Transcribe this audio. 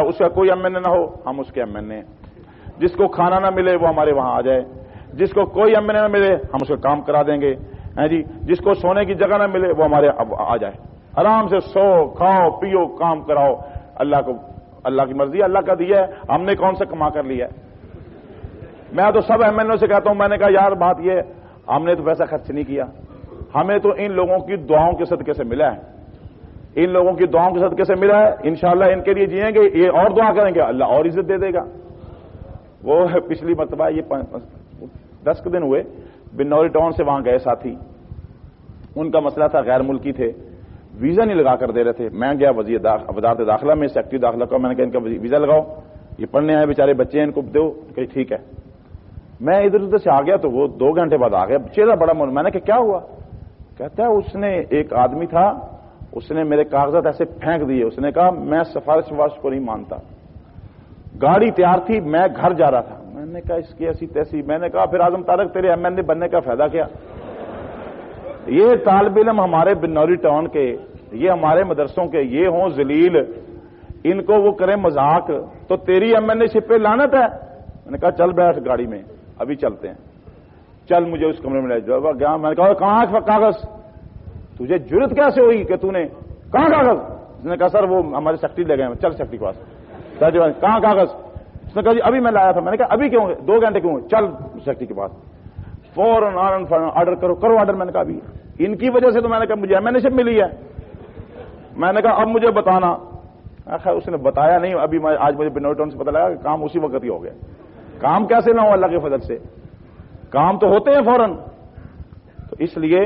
اس کا کوئی M N اے نہ ہو ہم اس کے ایم این اے، جس کو کھانا نہ ملے وہ ہمارے وہاں آ جائے، جس کو کوئی ایم این اے نہ ملے ہم اس کا کام کرا دیں گے، جی جس کو سونے کی جگہ نہ ملے وہ ہمارے آ جائے، آرام سے سو کھاؤ پیو کام کراؤ، اللہ کی مرضی، اللہ کا دیا ہے، ہم نے کون سا کما کر لیا ہے؟ میں تو سب ایم این اے سے کہتا ہوں، میں نے کہا یار بات یہ ہے، ہم نے تو پیسہ خرچ نہیں کیا، ہمیں تو ان لوگوں کی دعاؤں کے صدقے سے ملا ہے، ان لوگوں کی دعاؤں کے صدقے سے ملا ہے، انشاءاللہ ان کے لیے جئیں گے، یہ اور دعا کریں گے اللہ اور عزت دے دے گا۔ وہ پچھلی مرتبہ یہ 10 دن ہوئے بنوری ٹاؤن سے وہاں گئے ساتھی، ان کا مسئلہ تھا غیر ملکی تھے، ویزا نہیں لگا کر دے رہے تھے، میں گیا وزارت داخلہ میں سیکٹری داخلہ کا، میں نے کہا ان کا ویزا لگاؤ، یہ پڑھنے آئے بیچارے بچے ہیں ان کو دو، کہ ٹھیک ہے۔ میں ادھر ادھر سے آ گیا تو وہ 2 گھنٹے بعد آ گیا، چہرہ بڑا میں نے کہا کیا ہوا؟ کہتا ہے اس نے ایک آدمی تھا، اس نے میرے کاغذات ایسے پھینک دیے، اس نے کہا میں سفارش وارش کو نہیں مانتا، گاڑی تیار تھی میں گھر جا رہا تھا، میں نے کہا اس کی ایسی تیسی، میں نے کہا پھر اعظم طارق تیرے ایم این اے بننے کا فائدہ کیا؟ یہ طالب علم ہمارے بنوری ٹاؤن کے، یہ ہمارے مدرسوں کے، یہ ہوں ذلیل، ان کو وہ کریں مذاق، تو تیری ایم این اے شپ پہ لعنت ہے۔ میں نے کہا چل بیٹھ گاڑی میں ابھی چلتے ہیں، چل مجھے اس کمرے میں لے جاؤ، گیا، میں نے کہا کہاں کاغذ؟ تجھے جرت کیسے ہوئی کہ تو نے کہاں کاغذ؟ اس نے کہا سر وہ ہمارے سیکٹری لے گئے، چل سیکٹری کے پاس، کہاں کاغذ؟ اس نے کہا جی ابھی میں لایا تھا، میں نے کہا ابھی کیوں 2 گھنٹے کیوں؟ چل سیکٹری کے پاس، فوراً آرڈر کرو آرڈر، میں نے کہا ابھی ان کی وجہ سے تو میں نے کہا مجھے ایم این اے شپ ملی ہے، میں نے کہا اب مجھے بتانا، خیر اس نے بتایا نہیں، ابھی آج مجھے بنوری ٹاؤن سے پتہ لگا کہ کام اسی وقت ہی ہو گیا، کام کیسے نہ ہو اللہ کے فضل سے، کام تو ہوتے ہیں فوراً۔ تو اس لیے